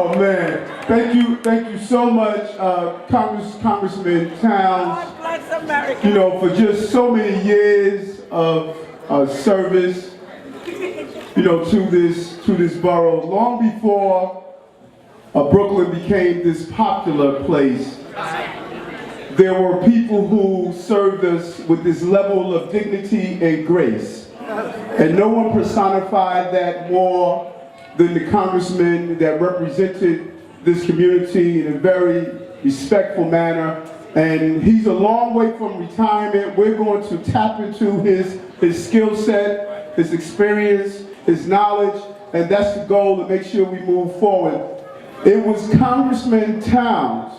Oh man, thank you so much, Congressman Towns. God bless America. You know, for just so many years of service, you know, to this borough. Long before Brooklyn became this popular place, there were people who served us with this level of dignity and grace. And no one personified that more than the congressman that represented this community in a very respectful manner. And he's a long way from retirement. We're going to tap into his skill set, his experience, his knowledge, and that's the goal, to make sure we move forward. It was Congressman Towns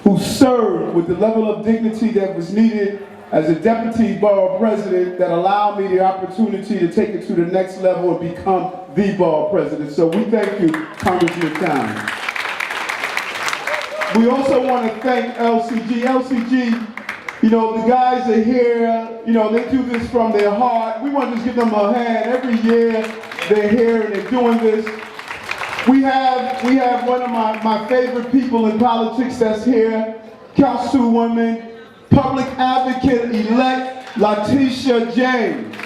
who served with the level of dignity that was needed as a deputy borough president that allowed me the opportunity to take it to the next level and become the borough president. So we thank you, Congressman Towns. We also want to thank LCG. LCG, you know, the guys are here, you know, they do this from their heart. We want to just give them a hand. Every year they're here and they're doing this. We have one of my favorite people in politics that's here, Councilwoman, Public Advocate-elect Latisha James.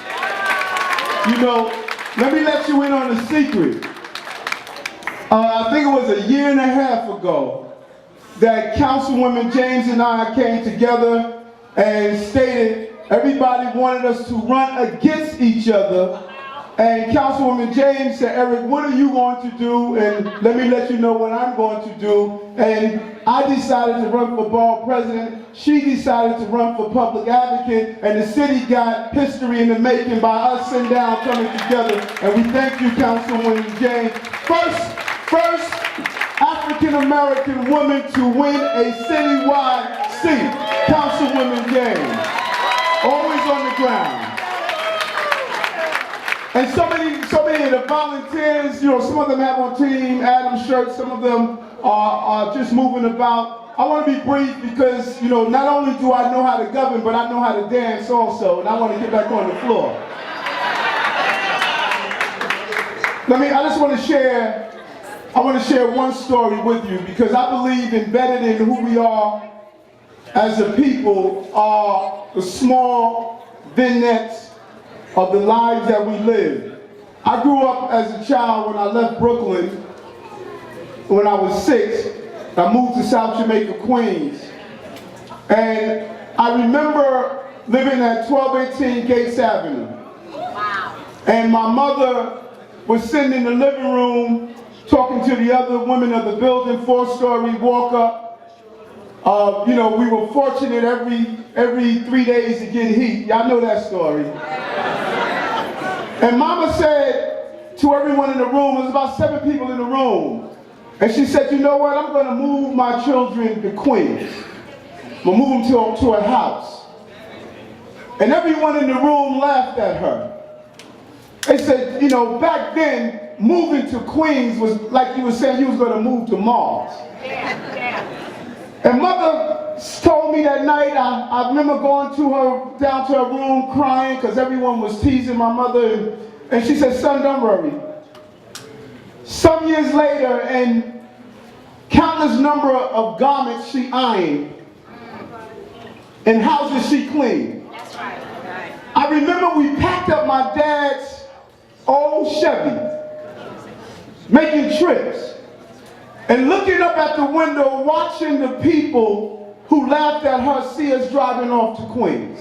You know, let me let you in on a secret. I think it was a year and a half ago that Councilwoman James and I came together and stated everybody wanted us to run against each other. And Councilwoman James said, Eric, what are you going to do? And let me let you know what I'm going to do. And I decided to run for borough president. She decided to run for public advocate. And the city got history in the making by us sitting down, coming together. And we thank you, Councilwoman James. First African-American woman to win a citywide seat. Councilwoman James. Always on the ground. And so many of the volunteers, you know, some of them have on team Adam shirts, some of them are just moving about. I want to be brief because, you know, not only do I know how to govern, but I know how to dance also, and I want to get back on the floor. I just want to share one story with you, because I believe embedded in who we are as a people are the small vignettes of the lives that we live. I grew up as a child when I left Brooklyn. When I was 6, I moved to South Jamaica, Queens. And I remember living at 1218 Gates Avenue. Wow. And my mother was sitting in the living room talking to the other women of the building, 4-story walk up. You know, we were fortunate every 3 days to get heat. Y'all know that story. And Mama said to everyone in the room, there was about 7 people in the room, and she said, you know what, I'm going to move my children to Queens. We'll move them to a house. And everyone in the room laughed at her. They said, you know, back then, moving to Queens was like you were saying you was going to move to Mars. And Mother told me that night, I remember going down to her room crying because everyone was teasing my mother. And she said, son, don't worry. Some years later, and countless number of garments she ironed and houses she cleaned. That's right. I remember we packed up my dad's old Chevy, making trips. And looking up at the window, watching the people who laughed at her see us driving off to Queens.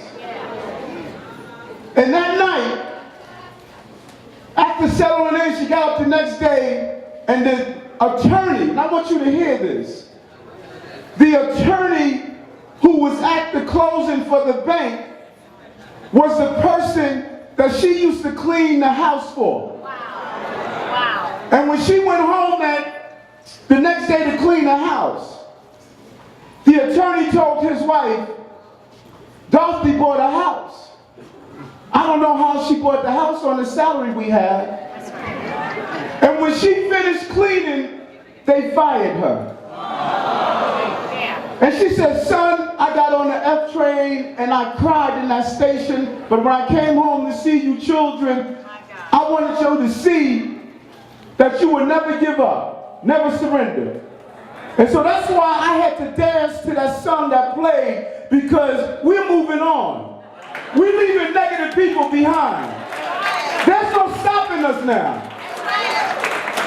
And that night, after settling in, she got up the next day, and the attorney, and I want you to hear this, the attorney who was at the closing for the bank was the person that she used to clean the house for. Wow. Wow. And when she went home the next day to clean the house, the attorney told his wife, Dorothy bought a house. I don't know how she bought the house on the salary we had. And when she finished cleaning, they fired her. And she said, son, I got on the F train and I cried in that station, but when I came home to see you children, I wanted you to see that you would never give up. never surrender. And so that's why I had to dance to that song that played, because we're moving on. We're leaving negative people behind. There's no stopping us now.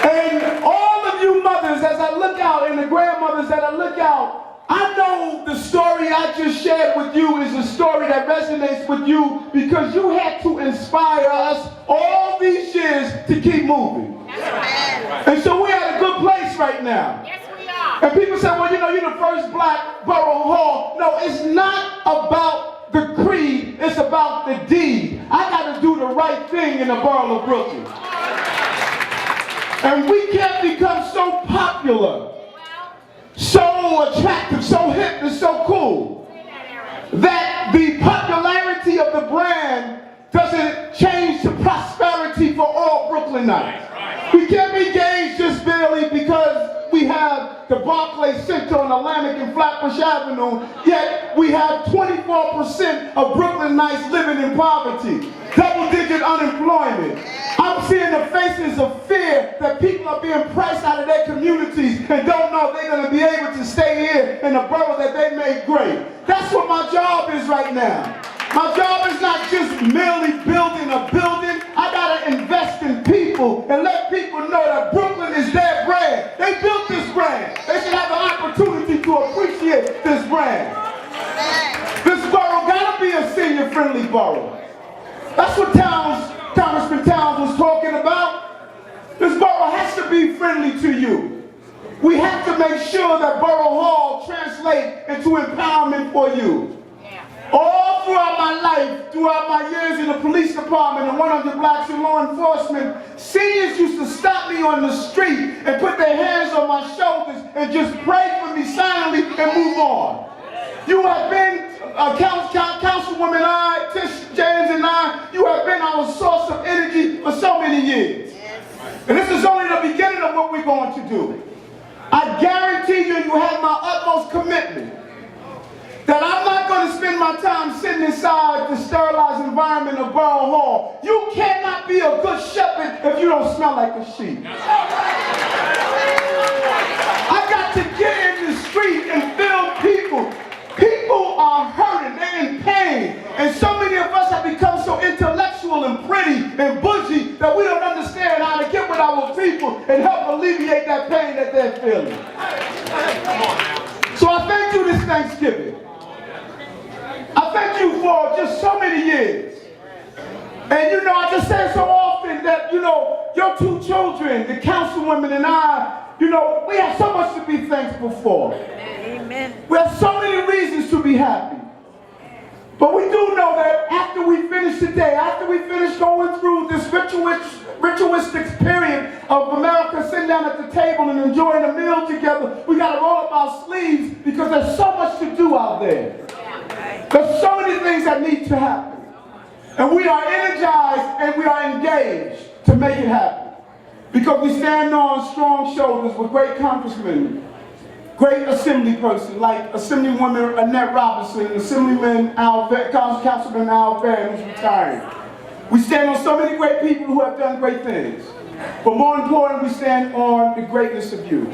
And all of you mothers, as I look out, and the grandmothers that I look out, I know the story I just shared with you is a story that resonates with you, because you had to inspire us all these years to keep moving. And so we're at a good place right now. Yes, we are. And people say, well, you know, you're the first black borough hall. No, it's not about the creed, it's about the deed. I got to do the right thing in the borough of Brooklyn. And we can't become so popular, so attractive, so hip, and so cool, that the popularity of the brand doesn't change to prosperity for all Brooklynites. We can't be gauged just barely because we have the Barclays Center on Atlantic and Flatbush Avenue, yet we have 24% of Brooklynites living in poverty, double-digit unemployment. I'm seeing the faces of fear that people are being priced out of their communities and don't know if they're going to be able to stay here in the borough that they made great. That's what my job is right now. My job is not just merely building a building. I got to invest in people and let people know that Brooklyn is their brand. They built this brand. They should have an opportunity to appreciate this brand. This borough got to be a senior-friendly borough. That's what Congressman Towns was talking about. This borough has to be friendly to you. We have to make sure that Borough Hall translates into empowerment for you. All throughout my life, throughout my years in the police department and 100 Blacks in law enforcement, seniors used to stop me on the street and put their hands on my shoulders and just pray for me silently and move on. You have been Councilwoman Tish James and I, you have been our source of energy for so many years. And this is only the beginning of what we're going to do. I guarantee you, you have my utmost commitment that I'm not going to spend my time sitting inside the sterilized environment of Borough Hall. You cannot be a good shepherd if you don't smell like a sheep. I got to get in the street and feel people. People are hurting, they're in pain. And so many of us have become so intellectual and pretty and bougie that we don't understand how to get with our people and help alleviate that pain that they're feeling. So I thank you this Thanksgiving. I thank you for just so many years. And you know, I just say so often that, you know, your two children, the councilwoman and I, you know, we have so much to be thankful for. Amen. We have so many reasons to be happy. But we do know that after we finish today, after we finish going through this ritualistic period of America sitting down at the table and enjoying a meal together, we got to roll up our sleeves because there's so much to do out there. There's so many things that need to happen. And we are energized and we are engaged to make it happen. Because we stand on strong shoulders with great congressmen, great assembly person like Assemblywoman Annette Robinson, Assemblyman Councilman Al Van, who's retiring. We stand on so many great people who have done great things. But more important, we stand on the greatness of you.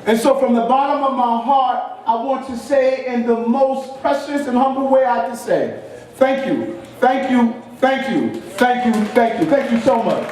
And so from the bottom of my heart, I want to say in the most precious and humble way I can say, thank you, thank you, thank you, thank you, thank you, thank you so much.